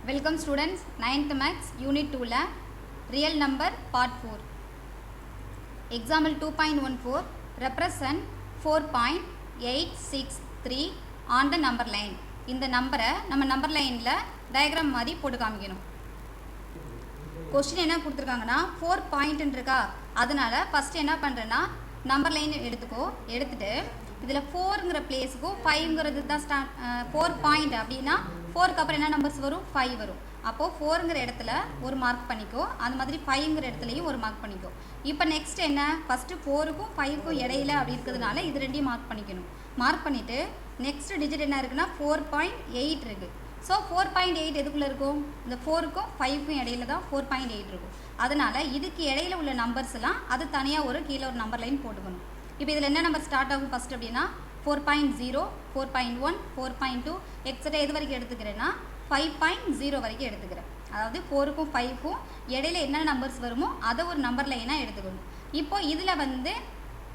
Welcome students, 9th Maths Unit 2 la Real Number Part 4. Example 2.14 represent 4.863 on the number line. இந்த நம்பரை நம்ம number லைனில் diagram மாதிரி போட்டு காமிக்கணும். கொஸ்டின் என்ன கொடுத்துருக்காங்கன்னா 4 பாயிண்ட் இருக்கா, அதனால ஃபஸ்ட்டு என்ன பண்ணுறேன்னா நம்பர் லைன் எடுத்துட்டு இதில் 4ங்கிற பிளேஸுக்கும் 5ங்கிறது தான் ஸ்டார்ட். 4 பாயிண்ட் அப்படின்னா 4க்கு அப்புறம் என்ன நம்பர்ஸ் வரும், 5 வரும். அப்போது 4ங்கிற இடத்துல ஒரு மார்க் பண்ணிக்கோ, அது மாதிரி 5ங்கிற இடத்துலையும் ஒரு மார்க் பண்ணிக்கோ. இப்போ நெக்ஸ்ட் என்ன, ஃபஸ்ட்டு 4க்கும் 5க்கும் இடையில அப்படி இருக்கிறதுனால இது ரெண்டையும் மார்க் பண்ணிக்கணும். மார்க் பண்ணிவிட்டு நெக்ஸ்ட் டிஜிட் என்ன இருக்குன்னா 4.8 இருக்குது. ஸோ 4.8 எதுக்குள்ளே இருக்கும், இந்த 4க்கும் 5க்கும் இடையில தான் 4.8 இருக்கும். அதனால் இதுக்கு இடையில உள்ள நம்பர்ஸ் எல்லாம் அது தனியாக ஒரு கீழே ஒரு நம்பர் லைன் போட்டுக்கணும். இப்போ இதில் என்ன நம்பர் ஸ்டார்ட் ஆகும் ஃபஸ்ட் அப்படின்னா 4.0, 4.1, 4.2 எக்ஸட்ரா எது வரைக்கும் எடுத்துக்கிறேன்னா 5.0 வரைக்கும் எடுத்துக்கிறேன். அதாவது 4க்கும் 5க்கும் இடையில என்ன நம்பர்ஸ் வருமோ அதை ஒரு நம்பர் லைனாக எடுத்துக்கணும். இப்போ இதில் வந்து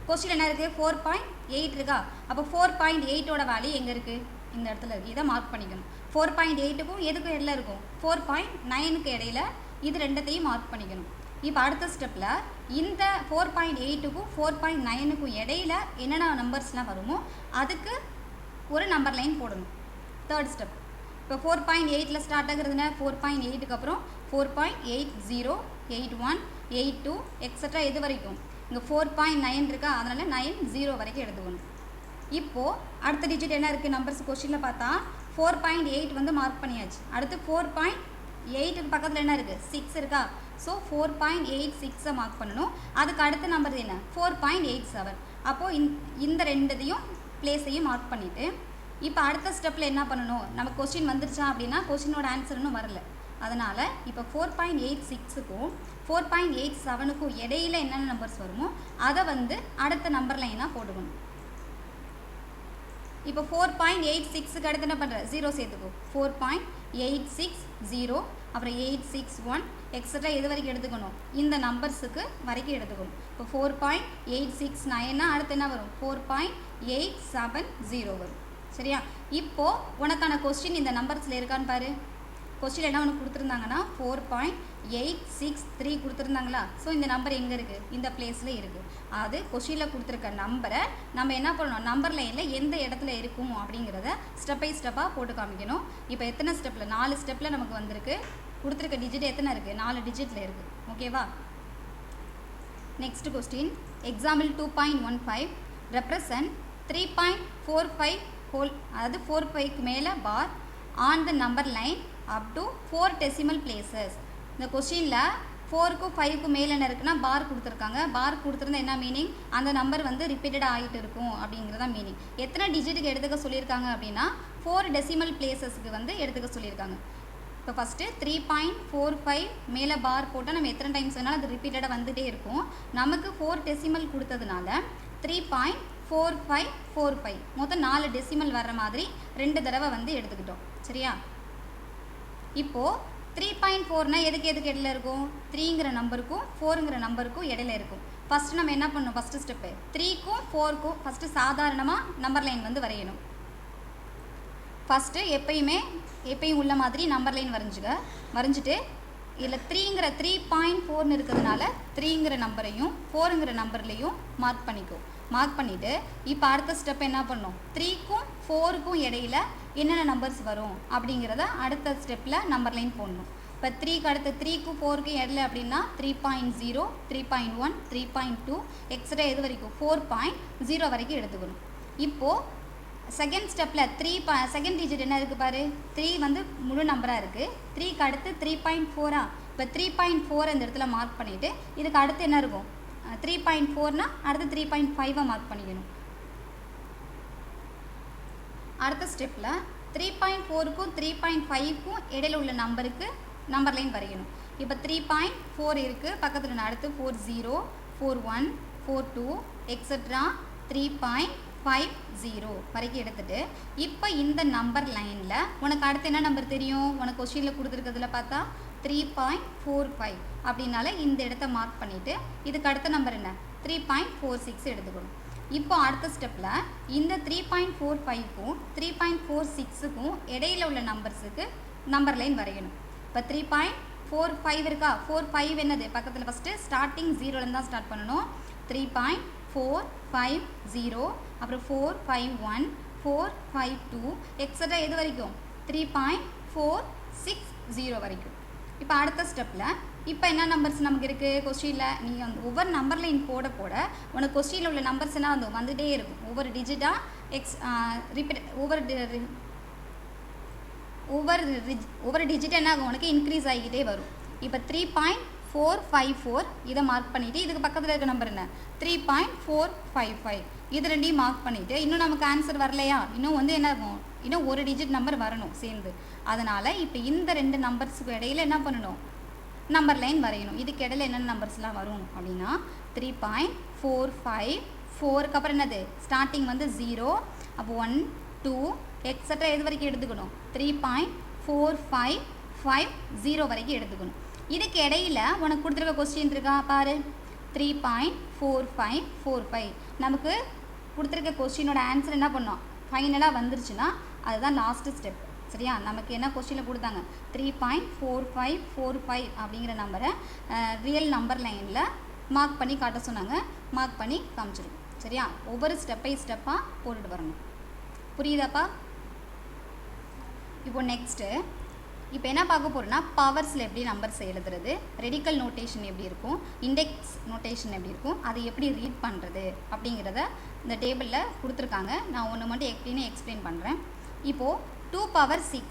கொஸ்டின் என்ன இருக்குது, 4.8 இருக்கா. அப்போ 4.8ஓட வேல்யூ எங்கே இருக்குது, இந்த இடத்துல இருக்குது. இதை மார்க் பண்ணிக்கணும். 4.8க்கும் எதுக்கும் இடையில இருக்கும், 4.9க்கு இடையில இது ரெண்டத்தையும் மார்க் பண்ணிக்கணும். இப்போ அடுத்த ஸ்டெப்பில் இந்த 4.8க்கும் 4.9க்கும் இடையில என்னென்ன நம்பர்ஸ்லாம் வருமோ அதுக்கு ஒரு நம்பர் லைன் போடணும். தேர்ட் ஸ்டெப், இப்போ 4.8ல் ஸ்டார்ட் ஆகுறதுனா 4.8க்கு அப்புறம் 4.80, 81, 82 எக்ஸட்ரா எது வரைக்கும் இங்கே 4.9 இருக்கா, அதனால் 90 வரைக்கும் எடுத்துக்கணும். இப்போது அடுத்த டிஜிட் என்ன இருக்குது நம்பர்ஸ் கொஸ்டினில் பார்த்தா 4.8 வந்து மார்க் பண்ணியாச்சு. அடுத்து 4.8க்கு பக்கத்தில் என்ன இருக்குது 6 இருக்கா. ஸோ 4.86 மார்க் பண்ணணும். அதுக்கு அடுத்த நம்பர் என்ன 4.87. அப்போது இந்த ரெண்டுத்தையும் பிளேஸையும் மார்க் பண்ணிவிட்டு இப்போ அடுத்த ஸ்டெப்பில் என்ன பண்ணணும், நம்ம கொஸ்டின் வந்துருச்சா அப்படின்னா கொஸ்டினோட ஆன்சர் இன்னும் வரல. அதனால் இப்போ 4.86க்கும் 4.87க்கும் இடையில என்னென்ன நம்பர்ஸ் வருமோ அதை வந்து அடுத்த நம்பர் லைனாக போட்டுக்கணும். இப்போ 4.86க்கு அடுத்து என்ன பண்ணுற, 0 சேர்த்துக்கோ. 4.860 அப்புறம் 861 எக்ஸட்ரா எது வரைக்கும் எடுத்துக்கணும், இந்த நம்பர்ஸுக்கு வரைக்கும் எடுத்துக்கணும். இப்போ 4.869 அடுத்து என்ன வரும் 4.870 வரும். சரியா. இப்போது உனக்கான கொஸ்டின் இந்த நம்பர்ஸில் இருக்கான்னு பாரு. கொஸ்டின் என்ன உனக்கு கொடுத்துருந்தாங்கன்னா 4.863 கொடுத்துருந்தாங்களா. ஸோ இந்த நம்பர் எங்கே இருக்குது, இந்த பிளேஸில் இருக்குது. அது கொஸ்டினில் கொடுத்துருக்க நம்பரை நம்ம என்ன பண்ணணும், நம்பர் லைனில் எந்த இடத்துல இருக்கும் அப்படிங்கிறத ஸ்டெப் பை ஸ்டெப்பாக போட்டு காமிக்கணும். இப்போ எத்தனை ஸ்டெப்பில், 4 ஸ்டெப்பில் நமக்கு வந்திருக்கு. கொடுத்துருக்க டிஜிட் எத்தனை இருக்குது, 4 டிஜிட்டில் இருக்குது. ஓகேவா. Next question example 2.15 represent 3.45 whole, அதாவது 4.5க்கு மேலே bar on the number line up to 4 decimal places. இந்த கொஸ்டினில் 4க்கும் 5க்கும் மேலே என்ன இருக்குன்னா பார் கொடுத்துருக்காங்க. பார் கொடுத்துருந்தா என்ன மீனிங், அந்த நம்பர் வந்து ரிப்பீட்டடாக ஆகிட்டு இருக்கும் அப்படிங்கிறதா மீனிங். எத்தனை டிஜிட்டுக்கு எடுத்துக்க சொல்லியிருக்காங்க அப்படின்னா 4 டெசிமல் பிளேசஸ்க்கு வந்து எடுத்துக்க சொல்லியிருக்காங்க. இப்போ ஃபஸ்ட்டு 3.45 மேலே பார் போட்டால் நம்ம எத்தனை டைம்ஸ் வேணாலும் அது ரிப்பீட்டடாக வந்துகிட்டே இருக்கும். நமக்கு 4 டெசிமல் கொடுத்ததுனால 3.4545 மொத்தம் 4 டெசிமல் வர்ற மாதிரி 2 தடவை வந்து எடுத்துக்கிட்டோம். சரியா. இப்போது 3.4னா எதுக்கு இடையில இருக்கும், 3ங்கிற நம்பருக்கும் 4ங்கிற நம்பருக்கும் இடையில இருக்கும். ஃபஸ்ட்டு நம்ம என்ன பண்ணணும், ஃபஸ்ட்டு ஸ்டெப்பு 3க்கும் 4க்கும் ஃபஸ்ட்டு சாதாரணமாக நம்பர் லைன் வந்து வரையணும். ஃபஸ்ட்டு எப்பயும் உள்ள மாதிரி நம்பர் லைன் வரைஞ்சிட்டு இதில் 3.4ன்னு இருக்கிறதுனால 3ங்கிற நம்பரையும் 4ங்கிற நம்பர்லேயும் மார்க் பண்ணிக்கும். மார்க் பண்ணிவிட்டு இப்போ அடுத்த ஸ்டெப் என்ன பண்ணணும், 3க்கும் 4க்கும் இடையில என்னென்ன நம்பர்ஸ் வரும் அப்படிங்கிறத அடுத்த ஸ்டெப்பில் நம்பர் லைன் போடணும். இப்போ 3க்கு அடுத்து 3க்கும் 4க்கும் இடையில அப்படின்னா 3.0, 3.1, 3.2 எக்ஸட்ரா எது வரைக்கும் 4.0 வரைக்கும் எடுத்துக்கணும். இப்போது செகண்ட் ஸ்டெப்பில் செகண்ட் டிஜிட் என்ன இருக்குது பாரு, 3 வந்து முழு நம்பராக இருக்குது. 3க்கு அடுத்து 3.4. இப்போ 3.4 இந்த இடத்துல மார்க் பண்ணிவிட்டு இதுக்கு அடுத்து என்ன இருக்கும் 3.4னா அடுத்து 3.5 மார்க் பண்ணிக்கணும். அடுத்த ஸ்டெப்பில் 3.4க்கும் 3.5க்கும் இடையில உள்ள நம்பருக்கு நம்பர் லைன் வரையணும். இப்போ 3.4 இருக்குது, பக்கத்தில் அடுத்து 40, 41, 42 எக்ஸட்ரா 3.50 வரைக்கும் எடுத்துகிட்டு இப்போ இந்த நம்பர் லைனில் உனக்கு அடுத்து என்ன நம்பர் தெரியும், உனக்கு கொஸ்டினில் கொடுத்துருக்கிறதுல பார்த்தா 3.45 அப்படின்னால இந்த இடத்த மார்க் பண்ணிவிட்டு இதுக்கு அடுத்த நம்பர் என்ன 3.46 எடுத்துக்கணும். இப்போ அடுத்த ஸ்டெப்பில் இந்த 3.45க்கும் 3.46க்கும் இடையில உள்ள நம்பர்ஸுக்கு நம்பர் லைன் வரையணும். இப்போ 3.45 இருக்கா, 45 என்னது பக்கத்தில் ஃபஸ்ட்டு ஸ்டார்டிங் 0லேருந்து தான் ஸ்டார்ட் பண்ணணும். 3.450 அப்புறம் 451 452 எக்ஸட்ரா எது வரைக்கும் 3.460 வரைக்கும். இப்போ அடுத்த ஸ்டெப்பில் இப்போ என்ன நம்பர்ஸ் நமக்கு இருக்குது கொஸ்டினில், நீங்கள் வந்து ஒவ்வொரு நம்பர் லைன் போட போட உனக்கு கொஸ்டினில் உள்ள நம்பர்ஸ் என்ன வந்துகிட்டே இருக்கும். ஒவ்வொரு டிஜிட்டாக ரிப்பீட் ஒவ்வொரு டிஜிட் என்ன ஆகும் உனக்கு இன்க்ரீஸ் ஆகிக்கிட்டே வரும். இப்போ 3.454 இதை மார்க் பண்ணிவிட்டு இதுக்கு பக்கத்தில் இருக்க நம்பர் என்ன 3.455 இது ரெண்டையும் மார்க் பண்ணிவிட்டு இன்னும் நமக்கு ஆன்சர் வரலையா, இன்னும் வந்து என்ன ஆகும், இன்னும் ஒரு டிஜிட் நம்பர் வரணும் சேர்ந்து. அதனால் இப்போ இந்த ரெண்டு நம்பர்ஸுக்கு இடையில என்ன பண்ணணும், நம்பர் லைன் வரையணும். இதுக்கு இடையில என்னென்ன நம்பர்ஸ்லாம் வரும் அப்படின்னா 3.454க்கு அப்புறம் என்னது ஸ்டார்டிங் வந்து 0, அப்போ 1 2 எக்ஸட்ரா எது வரைக்கும் எடுத்துக்கணும் 3.4550 வரைக்கும் எடுத்துக்கணும். இதுக்கு இடையில உனக்கு கொடுத்துருக்க கொஸ்டின் இருக்கா பாரு, 3.4545 நமக்கு கொடுத்துருக்க கொஸ்டினோட ஆன்சர் என்ன பண்ணோம் ஃபைனலாக வந்துருச்சுன்னா அதுதான் லாஸ்ட்டு ஸ்டெப். சரியா, நமக்கு என்ன கொஸ்டினில் கொடுத்தாங்க 3.4545 அப்படிங்கிற நம்பரை ரியல் நம்பர் லைனில் மார்க் பண்ணி காட்ட சொன்னாங்க. மார்க் பண்ணி காமிச்சிடும். சரியா, ஒவ்வொரு ஸ்டெப் பை ஸ்டெப்பாக போட்டுட்டு வரணும். புரியுதாப்பா? இப்போ நெக்ஸ்ட்டு இப்போ என்ன பார்க்க போகிறோன்னா பவர்ஸில் எப்படி நம்பர்ஸ் எழுதுறது, ரெடிக்கல் நோட்டேஷன் எப்படி இருக்கும், இண்டெக்ஸ் நோட்டேஷன் எப்படி இருக்கும், அதை எப்படி ரீட் பண்ணுறது அப்படிங்கிறத இந்த டேபிளில் கொடுத்துருக்காங்க. நான் ஒன்று மட்டும் எப்படின்னு எக்ஸ்பிளைன் பண்ணுறேன். இப்போது 2 power 6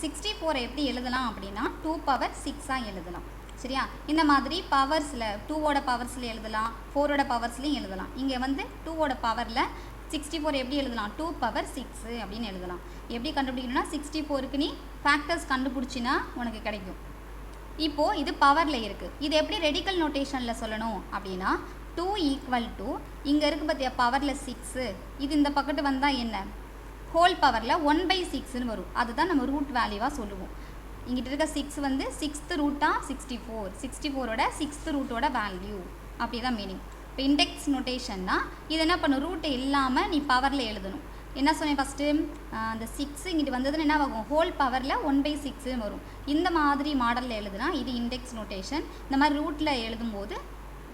64 எப்படி எழுதலாம் அப்படின்னா 2 power 6 எழுதலாம். சரியா, இந்த மாதிரி பவர்ஸில் 2ஓட பவர்ஸில் எழுதலாம், 4ஓட பவர்ஸ்லையும் எழுதலாம். இங்கே வந்து 2ஓட பவரில் 64 எப்படி எழுதலாம் 2 power 6 அப்படின்னு எழுதலாம். எப்படி கண்டுபிடிக்கணும்னா 64க்கு நீ ஃபேக்டர்ஸ் கண்டுபிடிச்சின்னா உனக்கு கிடைக்கும். இப்போது இது பவரில் இருக்குது. இது எப்படி ரெடிக்கல் நோட்டேஷனில் சொல்லணும் அப்படின்னா 2 = இங்கே இருக்குது பார்த்தியா பவரில் 6, இது இந்த பக்கத்து வந்தால் என்ன ஹோல் பவரில் 1/6ன்னு வரும். அதுதான் நம்ம ரூட் வேல்யூவாக சொல்லுவோம். இங்கிட்ட இருக்க 6 வந்து 6th ரூட்டாக 64, 64ஓட 6th ரூட்டோட வேல்யூ, அப்படி தான் மீனிங். இப்போ இண்டெக்ஸ் நோட்டேஷன்னா இது என்ன பண்ணும், ரூட் இல்லாமல் நீ பவரில் எழுதணும். என்ன சொன்னேன் ஃபஸ்ட்டு, அந்த 6 இங்கிட்டு வந்ததுன்னு என்ன ஆகும் ஹோல் பவரில் 1/6 வரும். இந்த மாதிரி மாடலில் எழுதுனா இது இண்டெக்ஸ் நோட்டேஷன். இந்த மாதிரி ரூட்டில் எழுதும்போது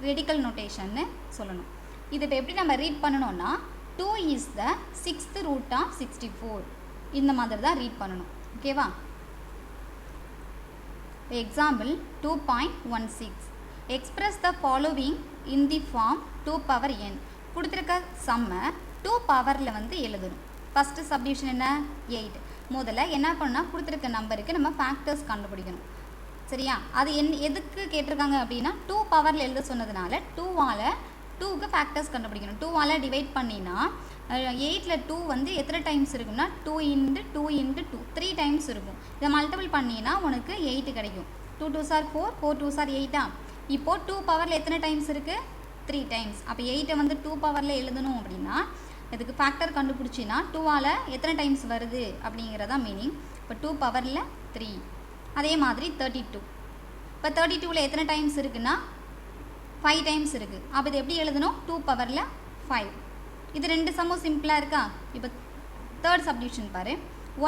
ரெடிக்கல் நோட்டேஷன்னு சொல்லணும். இது இப்போ எப்படி நம்ம ரீட் பண்ணணும்னா 2 is the 6th root of 64 இந்த மாதிரி தான் ரீட் பண்ணணும். ஓகேவா? Example 2.16 express the following in the form 2 power n. கொடுத்துருக்க சம்மை 2 பவரில் வந்து எழுதணும். ஃபஸ்ட்டு சப்டிவிஷன் என்ன 8. முதல்ல என்ன பண்ணால் கொடுத்துருக்க நம்பருக்கு நம்ம ஃபேக்டர்ஸ் கண்டுபிடிக்கணும். சரியா, அது எதுக்கு கேட்டிருக்காங்க அப்படின்னா 2 பவரில் எழுத சொன்னதுனால 2க்கு ஃபேக்டர்ஸ் கண்டுபிடிக்கணும். 2ஆல் டிவைட் பண்ணினா 8ல் 2 வந்து எத்தனை டைம்ஸ் இருக்குன்னா 2 × 2 × 2 3 டைம்ஸ் இருக்கும். இதை மல்டிபிள் பண்ணினா உனக்கு 8 கிடைக்கும். 2 2s are 4, 4 2s are 8. இப்போது 2 பவரில் எத்தனை டைம்ஸ் இருக்குது 3 டைம்ஸ். அப்போ 8ஐ வந்து 2 பவரில் எழுதணும் அப்படின்னா இதுக்கு ஃபேக்டர் கண்டுபிடிச்சின்னா 2ஆல் எத்தனை டைம்ஸ் வருது அப்படிங்கிறதான் மீனிங். இப்போ 2 பவரில் 3. அதே மாதிரி 32. இப்போ 32ல் எத்தனை டைம்ஸ் இருக்குன்னா 5 டைம்ஸ் இருக்குது. அப்போ இது எப்படி எழுதணும் 2 பவரில் 5. இது ரெண்டு சம்மும் சிம்பிளாக இருக்கா. இப்போ தேர்ட் சப்டிவிஷன் பாரு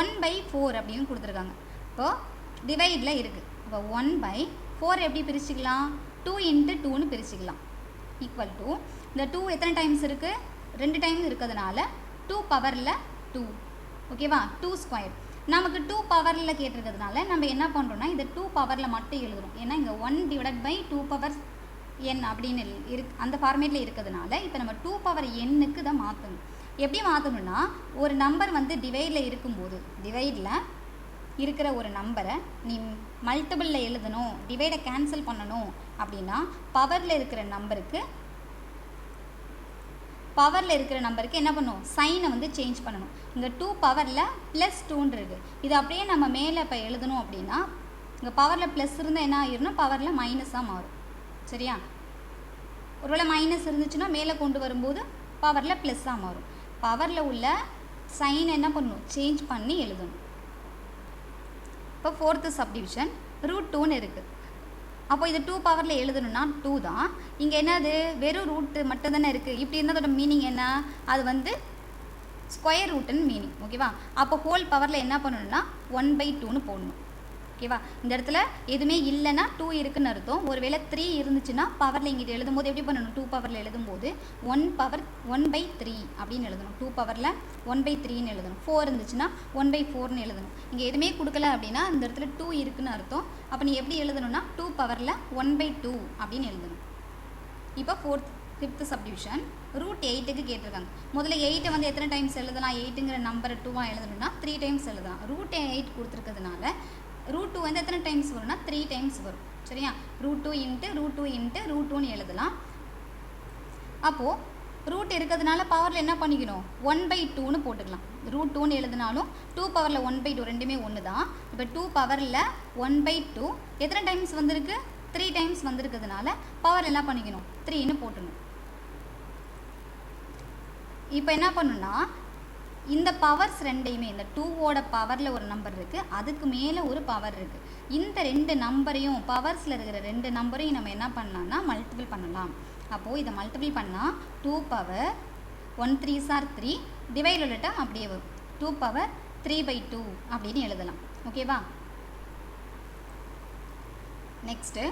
1/4 அப்படின்னு கொடுத்துருக்காங்க. இப்போது டிவைடில் இருக்குது. இப்போ 1/4 எப்படி பிரிச்சுக்கலாம் 2 × 2ன்னு பிரிச்சுக்கலாம். ஈக்குவல் டு இந்த 2 எத்தனை டைம்ஸ் இருக்குது 2 டைம்ஸ் இருக்கிறதுனால 2 பவரில் 2. ஓகேவா, 2 ஸ்கொயர். நமக்கு 2 பவரில் கேட்டிருக்கிறதுனால நம்ம என்ன பண்ணுறோன்னா இந்த 2 பவரில் மட்டும் எழுதுகிறோம். ஏன்னா இங்கே 1/2 power n அப்படின்னு அந்த ஃபார்மேட்டில் இருக்கிறதுனால இப்போ நம்ம 2 power n-க்கு தான் மாற்றணும். எப்படி மாற்றணும்னா ஒரு நம்பர் வந்து டிவைடில் இருக்கும்போது டிவைடில் இருக்கிற ஒரு நம்பரை நீ மல்டிபிளில் எழுதணும், டிவைடை கேன்சல் பண்ணணும் அப்படின்னா பவரில் இருக்கிற நம்பருக்கு என்ன பண்ணணும் சைனை வந்து சேஞ்ச் பண்ணணும். இங்கே 2 பவரில் +2 இருக்குது. இது அப்படியே நம்ம மேலே இப்போ எழுதணும் அப்படின்னா இங்கே பவரில் ப்ளஸ் இருந்தால் என்ன ஆகிரும்னா பவரில் மைனஸாக மாறும். சரியா, ஒருவேளை மைனஸ் இருந்துச்சுன்னா மேலே கொண்டு வரும்போது பவரில் ப்ளஸ்ஸாக மாறும். பவரில் உள்ள சைன் என்ன பண்ணணும் சேஞ்ச் பண்ணி எழுதணும். இப்போ ஃபோர்த்து சப்டிவிஷன் √2ன்னு இருக்குது. அப்போ இது 2 பவரில் எழுதணும்னா 2 தான். இங்கே என்னது வெறும் ரூட்டு மட்டும் தானே இருக்குது. இப்படி இருந்தால் அதோட மீனிங் என்ன, அது வந்து ஸ்கொயர் ரூட்டுன்னு மீனிங். ஓகேவா, அப்போ ஹோல் பவரில் என்ன பண்ணணும்னா 1/2ன்னு போடணும். ஓகேவா? இந்த இடத்துல எதுவுமே இல்லைன்னா 2 இருக்குன்னு அர்த்தம். ஒருவேளை 3 இருந்துச்சுன்னா பவரில் இங்கிட்ட எழுதும்போது எப்படி பண்ணணும்? 2 பவரில் எழுதும்போது 1/3 அப்படின்னு எழுதணும். 2 பவரில் 1/3ன்னு எழுதணும். 4 இருந்துச்சுன்னா 1/4ன்னு எழுதணும். இங்கே எதுவுமே கொடுக்கல அப்படின்னா இந்த இடத்துல 2 இருக்குன்னு அர்த்தம். அப்போ நீ எப்படி எழுதணும்னா 2 பவரில் 1/2 அப்படின்னு எழுதணும். இப்போ 5th சப்டிவிஷன் √8க்கு கேட்டிருக்காங்க. முதல்ல 8 வந்து எத்தனை டைம்ஸ் எழுதலாம்? 8ங்கிற நம்பரை 2வாக எழுதணும்னா 3 டைம்ஸ் எழுதலாம். √8 கொடுத்துருக்கிறதுனால √2 வந்து எத்தனை டைம்ஸ் வரும்னா 3 டைம்ஸ் வரும். சரியா? √2 × √2 × √2ன்னு எழுதலாம். அப்போது ரூட் இருக்கிறதுனால பவரில் என்ன பண்ணிக்கணும்? 1/2ன்னு போட்டுக்கலாம். √2ன்னு எழுதினாலும் 2 பவரில் 1/2 ரெண்டுமே ஒன்று தான். இப்போ 2 பவரில் 1/2 எத்தனை டைம்ஸ் வந்திருக்கு? 3 டைம்ஸ் வந்திருக்கிறதுனால பவர் என்ன பண்ணிக்கணும்? 3ன்னு போட்டணும். இப்போ என்ன பண்ணணும்னா இந்த பவர்ஸ் ரெண்டையுமே இந்த 2ஓட பவரில் ஒரு நம்பர் இருக்குது, அதுக்கு மேலே ஒரு பவர் இருக்குது. இந்த 2 நம்பரையும் பவர்ஸில் இருக்கிற 2 நம்பரையும் நம்ம என்ன பண்ணலாம்னா மல்டிபிள் பண்ணலாம். அப்போது இதை மல்டிபிள் பண்ணால் 2 பவர் 1 3s are 3 டிவைட் உள்ளிட்ட அப்படியே வரும். 2 பவர் 3/2 அப்படின்னு எழுதலாம். ஓகேவா? நெக்ஸ்ட்டு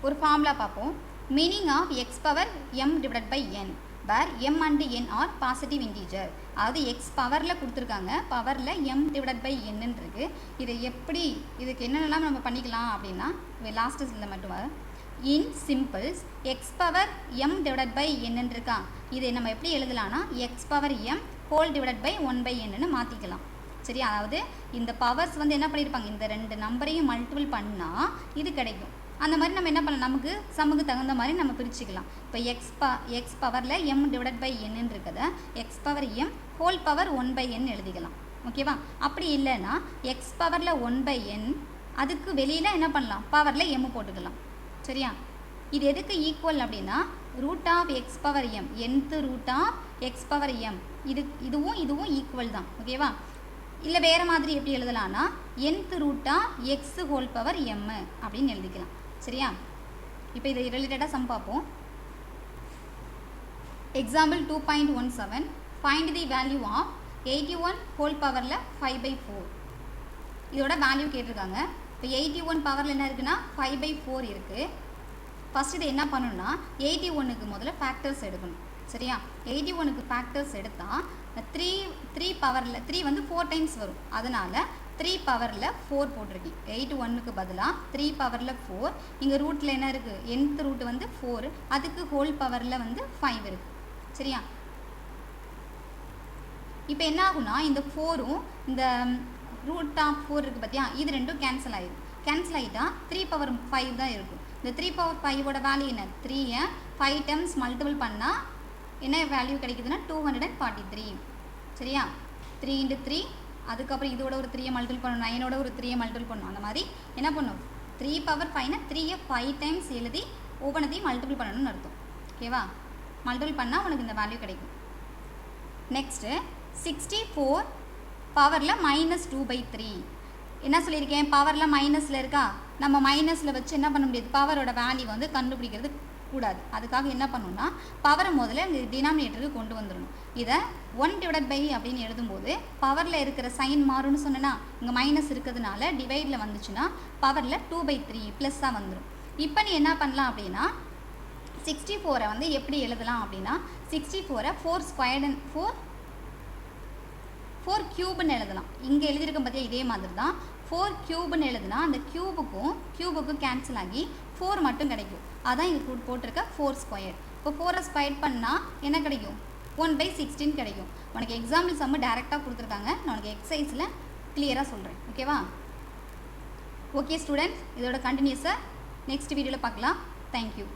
ஒரு ஃபார்முலா பார்ப்போம். Meaning of x power m divide by n where m and n are positive integer. அதாவது x பவரில் கொடுத்துருக்காங்க, பவரில் m டிவைட் பை n இருக்கு. இதை எப்படி இதுக்கு என்னென்னலாம் நம்ம பண்ணிக்கலாம் அப்படின்னா லாஸ்ட் இதில் மட்டும் in simples x power m divide by n இருக்கா, இதை நம்ம எப்படி எழுதலாம்னா x power m whole divide by 1/n மாற்றிக்கலாம். சரி, அதாவது இந்த பவர்ஸ் வந்து என்ன பண்ணியிருப்பாங்க, இந்த 2 நம்பரையும் மல்டிபிள் பண்ணால் இது கிடைக்கும். அந்த மாதிரி நம்ம என்ன பண்ணலாம், நமக்கு சம்முக்கு தகுந்த மாதிரி நம்ம பிரிச்சுக்கலாம். இப்போ எக்ஸ் பவரில் m டிவைட் பை n இருக்கிறத x power m whole power 1/n எழுதிக்கலாம். ஓகேவா? அப்படி இல்லைன்னா x பவரில் 1/n அதுக்கு வெளியில் என்ன பண்ணலாம், பவரில் m போட்டுக்கலாம். சரியா? இது எதுக்கு ஈக்குவல் அப்படின்னா root of x power m nth root of x power m இதுவும் ஈக்குவல் தான். ஓகேவா? இல்லை வேறு மாதிரி எப்படி எழுதலாம்னா nth root of x whole power m அப்படின்னு எழுதிக்கலாம். சரியா? இப்போ இதை ரிலேட்டடாக சம் பார்ப்போம். Example 2.17 find the value of 81 whole பவரில் 5/4. இதோட வேல்யூ கேட்டிருக்காங்க. இப்போ 81 பவரில் என்ன இருக்குன்னா 5/4 இருக்குது. ஃபஸ்ட் இதை என்ன பண்ணணும்னா 81க்கு முதல்ல ஃபேக்டர்ஸ் எடுக்கணும். சரியா? 81க்கு ஃபேக்டர்ஸ் எடுத்தால் 3 பவரில் 3 வந்து 4 டைம்ஸ் வரும். அதனால் 3 பவரில் 4 போட்டிருக்கேன். 81க்கு பதிலாக 3 பவரில் 4. இங்கே ரூட்டில் என்ன இருக்குது, nth ரூட் வந்து 4, அதுக்கு ஹோல் பவரில் வந்து 5 இருக்குது. சரியா? இப்போ என்ன ஆகுனா இந்த 4ம் இந்த ரூட் ஆஃப் 4 இருக்குது பார்த்தியா, இது ரெண்டும் கேன்சல் ஆகிடும். கேன்சல் ஆகிட்டா 3 பவர் 5 தான் இருக்கும். இந்த 3 பவர் 5ஓட வேல்யூ என்ன, 3யை 5 டைம்ஸ் மல்டிபிள் பண்ணால் என்ன வேல்யூ கிடைக்குதுன்னா 243. சரியா? 3 × 3, அதுக்கப்புறம் இதோட ஒரு 3யை மல்டிபிள் பண்ணணும், 9ஓட ஒரு 3யை மல்டிபிள் பண்ணணும். அந்த மாதிரி என்ன பண்ணும், 3 பவர் 5னா 3யை 5 டைம்ஸ் எழுதி ஒவ்வொன்றத்தையும் மல்டிபிள் பண்ணணும்னு அர்த்தம். ஓகேவா? மல்டிபிள் பண்ணால் உனக்கு இந்த வேல்யூ கிடைக்கும். நெக்ஸ்ட்டு 64 பவரில் -2/3. என்ன சொல்லியிருக்கேன், பவரில் மைனஸில் இருக்கா, நம்ம மைனஸில் வச்சு என்ன பண்ண முடியாது, பவரோட வேல்யூ வந்து கண்டுபிடிக்கிறது கூடாது. அதுக்காக என்ன பண்ணணும்னா பவரை முதல்ல இந்த டினாமினேட்டருக்கு கொண்டு வந்துடணும். இதை 1 டிவைட் பை அப்படின்னு எழுதும்போது பவரில் இருக்கிற சைன் மாறும்னு சொன்னேன்னா இங்கே மைனஸ் இருக்கிறதுனால டிவைடில் வந்துச்சுன்னா பவரில் 2/3 ப்ளஸ்ஸாக வந்துடும். இப்போ நீ என்ன பண்ணலாம் அப்படின்னா 64 வந்து எப்படி எழுதலாம் அப்படின்னா 64 4 க்யூப்னு எழுதலாம். இங்கே எழுதியிருக்க பார்த்தியா இதே மாதிரி தான் 4 க்யூப்னு எழுதுனா அந்த க்யூபுக்கும் கேன்சல் ஆகி 4 மட்டும் கிடைக்கும். அதான் இங்கே போட்டிருக்க 4². இப்போ 4ஐ ஸ்கொயர் பண்ணால் என்ன கிடைக்கும், 1/16 கிடைக்கும். உனக்கு எக்ஸாம்பிள் சம்மு டேரெக்டாக கொடுத்துருக்காங்க, நான் உனக்கு எக்ஸசைஸில் கிளியராக சொல்கிறேன். ஓகேவா? ஓகே ஸ்டூடெண்ட்ஸ், இதோட கண்டினியூஸை நெக்ஸ்ட் வீடியோவில் பார்க்கலாம். தேங்க்யூ.